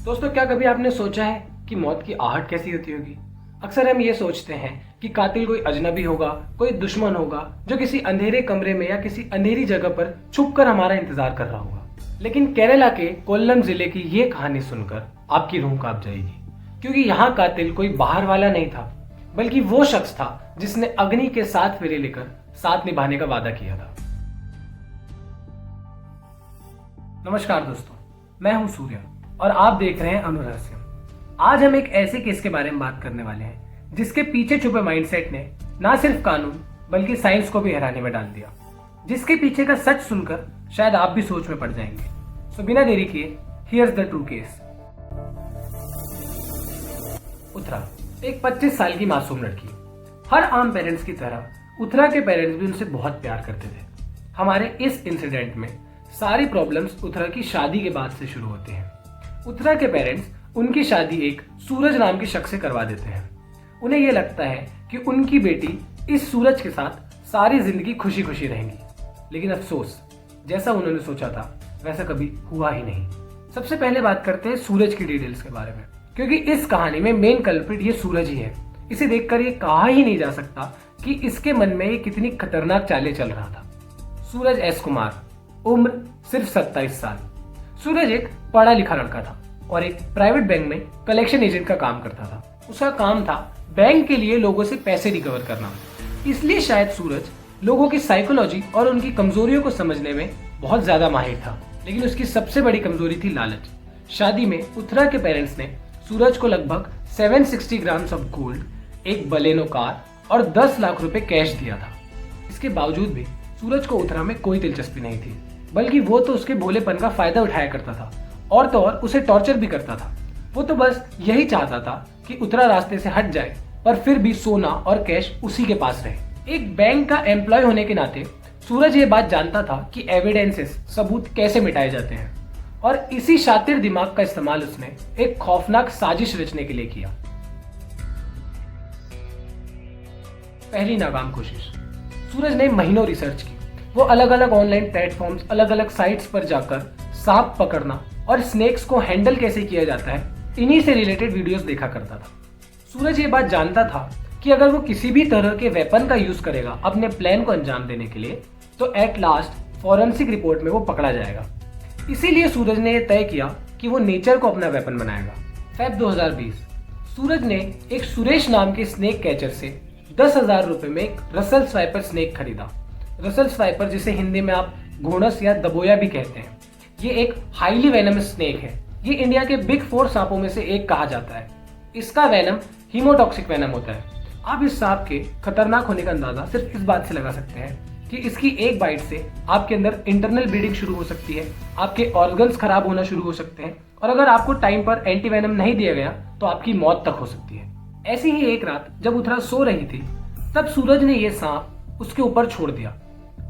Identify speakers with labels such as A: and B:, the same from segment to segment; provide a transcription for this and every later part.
A: दोस्तों, क्या कभी आपने सोचा है कि मौत की आहट कैसी होती होगी? अक्सर हम ये सोचते हैं कि कातिल कोई अजनबी होगा, कोई दुश्मन होगा जो किसी अंधेरे कमरे में या किसी अंधेरी जगह पर छुपकर हमारा इंतजार कर रहा होगा। लेकिन केरला के कोल्लम जिले की ये कहानी सुनकर आपकी रूह कांप जाएगी, क्योंकि यहाँ कातिल कोई बाहर वाला नहीं था, बल्कि वो शख्स था जिसने अग्नि के 7 फेरे लेकर साथ निभाने का वादा किया था। नमस्कार दोस्तों, मैं हूं सूर्य और आप देख रहे हैं अनुरहस्य। आज हम एक ऐसे केस के बारे में बात करने वाले हैं जिसके पीछे छुपे माइंडसेट ने ना सिर्फ कानून बल्कि साइंस को भी हैरानी में डाल दिया, जिसके पीछे का सच सुनकर शायद आप भी सोच में पड़ जाएंगे। तो बिना देरी किए, here's the true case. Uttara एक 25 साल की मासूम लड़की। हर आम पेरेंट्स की तरह उत्तरा के पेरेंट्स भी उनसे बहुत प्यार करते थे। हमारे इस इंसिडेंट में सारी प्रॉब्लम्स उत्तरा की शादी के बाद से शुरू होते हैं। उत्तरा के पेरेंट्स उनकी शादी एक सूरज नाम के शख्स से करवा देते हैं। उन्हें यह लगता है कि उनकी बेटी इस सूरज के साथ सारी जिंदगी खुशी खुशी रहेंगी, लेकिन अफसोस, जैसा उन्होंने सोचा था वैसा कभी हुआ ही नहीं। सबसे पहले बात करते हैं सूरज की डिटेल्स के बारे में, क्योंकि इस कहानी में मेन कल्प्रिट ये सूरज ही है। इसे देखकर ये कहा ही नहीं जा सकता कि इसके मन में ये कितनी खतरनाक चालें चल रहा था। सूरज एस कुमार, उम्र सिर्फ 27 साल। सूरज एक पढ़ा लिखा लड़का था और एक प्राइवेट बैंक में कलेक्शन एजेंट का काम करता था। उसका काम था बैंक के लिए लोगों से पैसे रिकवर करना। इसलिए शायद सूरज लोगों की साइकोलॉजी और उनकी कमजोरियों को समझने में बहुत ज्यादा माहिर था। लेकिन उसकी सबसे बड़ी कमजोरी थी लालच। शादी में उत्तरा के पेरेंट्स ने सूरज को लगभग 760 ग्राम्स ऑफ गोल्ड, एक बलेनो कार और 10 लाख रुपए कैश दिया था। इसके बावजूद भी सूरज को उत्तरा में कोई दिलचस्पी नहीं थी, बल्कि वो तो उसके भोलेपन का फायदा उठाया करता था और तो और उसे टॉर्चर भी करता था। वो तो बस यही चाहता था कि उत्तरा रास्ते से हट जाए, पर फिर भी सोना और कैश उसी के पास रहे। एक बैंक का एम्प्लॉय होने के नाते सूरज ये बात जानता था कि एविडेंसेस, सबूत कैसे मिटाए जाते हैं, और इसी शातिर दिमाग का इस्तेमाल उसने एक खौफनाक साजिश रचने के लिए किया। पहली नाकाम कोशिश। सूरज ने महीनों रिसर्च की। वो अलग अलग ऑनलाइन प्लेटफॉर्म्स, अलग अलग साइट्स पर जाकर सांप पकड़ना और स्नेक्स को हैंडल कैसे किया जाता है, इन्हीं से रिलेटेड वीडियोस देखा करता था। सूरज ये बात जानता था कि अगर वो किसी भी तरह के वेपन का यूज करेगा अपने प्लान को अंजाम देने के लिए, तो एट लास्ट फॉरेंसिक रिपोर्ट में वो पकड़ा जाएगा। इसीलिए सूरज ने यह तय किया कि वो नेचर को अपना वेपन बनाएगा। फेब 2020 सूरज ने एक सुरेश नाम के स्नेक कैचर से 10,000 रुपए में एक रसल स्वाइपर स्नेक खरीदा। रसल स्वाइपर, जिसे हिंदी में आप घोड़स या दबोया भी कहते हैं, ये एक हाईली वेनमस स्नेक है। ये इंडिया के बिग 4 सांपों में से एक कहा जाता है। इसका वेनम हीमोटॉक्सिक वेनम होता है। आप इस सांप के खतरनाक होने का अंदाजा सिर्फ इस बात से लगा सकते हैं कि इसकी एक बाइट से आपके अंदर इंटरनल ब्लीडिंग शुरू हो सकती है, आपके ऑर्गन्स खराब होना शुरू हो सकते हैं, और अगर आपको टाइम पर एंटी वेनम नहीं दिया गया तो आपकी मौत तक हो सकती है। ऐसी ही एक रात जब उत्तरा सो रही थी, तब सूरज ने यह सांप उसके ऊपर छोड़ दिया।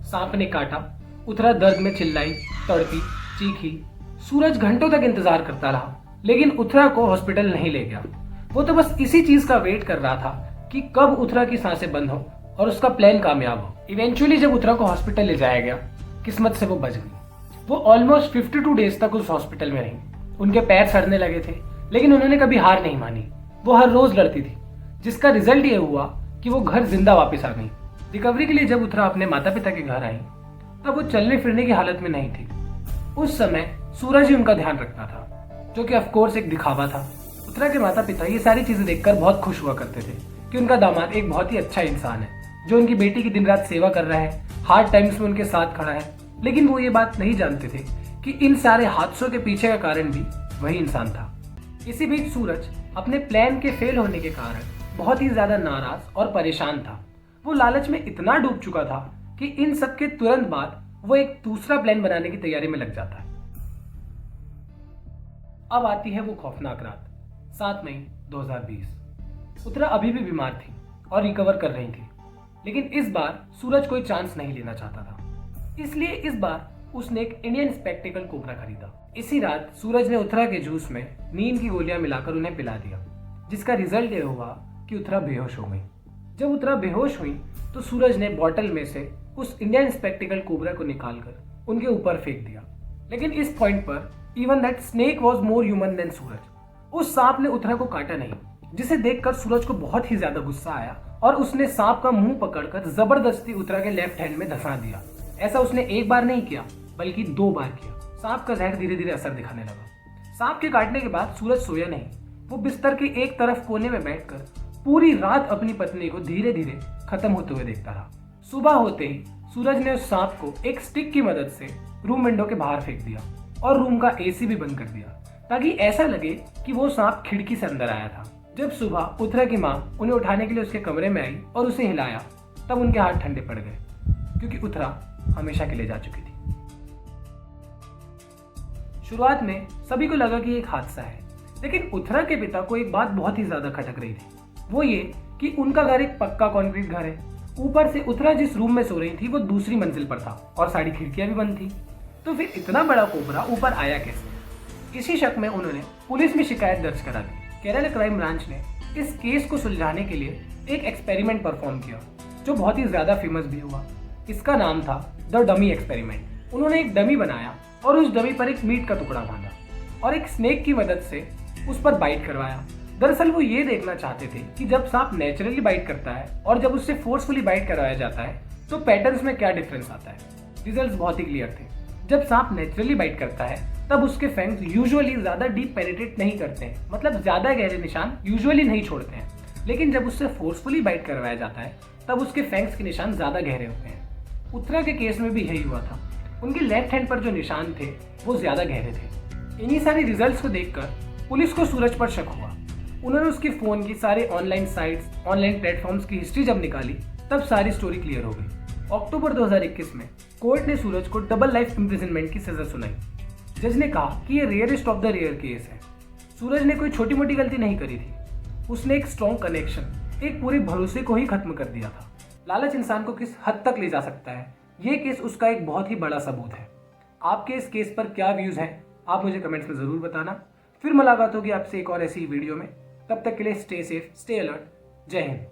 A: सांप ने काटा, उत्तरा दर्द में चिल्लाई, तड़पी, चीखी। सूरज घंटों तक इंतजार करता रहा, लेकिन उत्तरा को हॉस्पिटल नहीं ले गया। वो तो बस इसी चीज का वेट कर रहा था कि कब उत्तरा की सांसें बंद हो और उसका प्लान कामयाब हो। इवेंचुअली जब उत्तरा को हॉस्पिटल ले जाया गया, किस्मत से वो बच गई। वो ऑलमोस्ट 52 डेज तक उस हॉस्पिटल में रही। उनके पैर सड़ने लगे थे, लेकिन उन्होंने कभी हार नहीं मानी। वो हर रोज लड़ती थी, जिसका रिजल्ट ये हुआ कि वो घर जिंदा वापस आ गई। रिकवरी के लिए जब उत्तरा अपने माता पिता के घर आई, तब वो चलने फिरने की हालत में नहीं थी। उस समय सूरज ही उनका ध्यान रखता था, जो कि ऑफकोर्स एक दिखावा था। उत्तरा के माता पिता ये सारी चीजें देखकर बहुत खुश हुआ करते थे कि उनका दामाद एक बहुत ही अच्छा इंसान है, जो उनकी बेटी की दिन रात सेवा कर रहा है, हार्ड टाइम्स में उनके साथ खड़ा है। लेकिन वो ये बात नहीं जानते थे कि इन सारे हादसों के पीछे का कारण भी वही इंसान था। इसी बीच सूरज अपने प्लान के फेल होने के कारण बहुत ही ज्यादा नाराज और परेशान था। वो लालच में इतना डूब चुका था कि इन सब के तुरंत बाद वो एक दूसरा प्लान बनाने की तैयारी में लग जाता है। अब आती है वो खौफनाक रात, 7 मई 2020। उत्तरा अभी भी बीमार थी और रिकवर कर रही थी, लेकिन इस बार सूरज कोई चांस नहीं लेना चाहता था। इसलिए इस बार उसने एक इंडियन स्पेक्टिकल कोबरा खरीदा। इसी रात सूरज ने उत्तरा के जूस में नींद की गोलियां मिलाकर उन्हें पिला दिया, जिसका रिजल्ट ये हुआ कि उत्तरा बेहोश हो गई। जब उत्तरा बेहोश हुई तो सूरज ने बॉटल में से उस इंडियन स्पेक्टिकल कोबरा को निकालकर उनके ऊपर फेंक दिया। लेकिन इस पॉइंट पर even that snake was more human than Suraj. उस सांप ने उत्तरा को काटा नहीं, जिसे देखकर सूरज को बहुत ही ज्यादा गुस्सा आया और उसने सांप का मुंह पकड़कर जबरदस्ती उत्तरा के लेफ्ट हैंड में धंसा दिया। ऐसा उसने एक बार नहीं किया बल्कि 2 बार किया। सांप का जहर धीरे धीरे असर दिखाने लगा। सांप के काटने के बाद सूरज सोया नहीं। वो बिस्तर के एक तरफ कोने में बैठकर पूरी रात अपनी पत्नी को धीरे धीरे खत्म होते हुए देखता रहा। सुबह होते ही सूरज ने उस सांप को एक स्टिक की मदद से रूम विंडो के बाहर फेंक दिया और रूम का एसी भी बंद कर दिया, ताकि ऐसा लगे कि वो सांप खिड़की से अंदर आया था। जब सुबह उत्तरा की माँ उन्हें उठाने के लिए उसके कमरे में आई और उसे हिलाया, तब उनके हाथ ठंडे पड़ गए, क्योंकि उत्तरा हमेशा के लिए जा चुकी थी। शुरुआत में सभी को लगा कि एक हादसा है, लेकिन उत्तरा के पिता को एक बात बहुत ही ज्यादा खटक रही थी। वो ये कि उनका घर एक पक्का कंक्रीट घर है। ऊपर से उत्तरा जिस रूम में सो रही थी वो दूसरी मंजिल पर था और सारी खिड़कियां भी बंद थी। तो फिर इतना बड़ा कोबरा ऊपर आया कैसे? इसी शक में उन्होंने पुलिस में शिकायत दर्ज करा दी। केरल क्राइम ब्रांच ने इस केस को सुलझाने के लिए एक एक्सपेरिमेंट परफॉर्म किया, जो बहुत ही ज्यादा फेमस भी हुआ। इसका नाम था द डमी एक्सपेरिमेंट। उन्होंने एक डमी बनाया और उस डमी पर एक मीट का टुकड़ा बांधा और एक स्नेक की मदद से उस पर बाइट करवाया। दरअसल वो ये देखना चाहते थे कि जब सांप नेचुरली बाइट करता है और जब उससे फोर्सफुली बाइट करवाया जाता है तो पैटर्न्स में क्या डिफरेंस आता है। रिजल्ट्स बहुत ही क्लियर थे। जब सांप नेचुरली बाइट करता है तब उसके फैंग्स यूजुअली ज्यादा डीप पेनिट्रेट नहीं करते हैं, मतलब ज्यादा गहरे निशान यूजुअली नहीं छोड़ते हैं। लेकिन जब उससे फोर्सफुली बाइट करवाया जाता है तब उसके फैंग्स के निशान ज्यादा गहरे होते हैं। उत्तरा के केस में भी यही हुआ था। उनके लेफ्ट हैंड पर जो निशान थे वो ज्यादा गहरे थे। इन्हीं सारी रिजल्ट्स को देखकर पुलिस को सूरज पर शक हुआ। उन्होंने उसके फोन की सारे ऑनलाइन साइट्स, ऑनलाइन प्लेटफॉर्म्स की हिस्ट्री जब निकाली तब सारी स्टोरी क्लियर हो गई। अक्टूबर 2021 में कोर्ट ने सूरज को डबल लाइफ इम्प्रिजनमेंट की सजा सुनाई। जज ने कहा कि ये rarest of the rare case है। सूरज ने कोई छोटी मोटी गलती नहीं करी थी। उसने एक स्ट्रॉन्ग कनेक्शन, एक पूरे भरोसे को ही खत्म कर दिया था। लालच इंसान को किस हद तक ले जा सकता है, ये केस उसका एक बहुत ही बड़ा सबूत है। आपके इस केस पर क्या व्यूज हैं, आप मुझे कमेंट्स में जरूर बताना। फिर मुलाकात होगी आपसे एक और ऐसी वीडियो में। तब तक के लिए स्टे सेफ, स्टे अलर्ट। जय हिंद।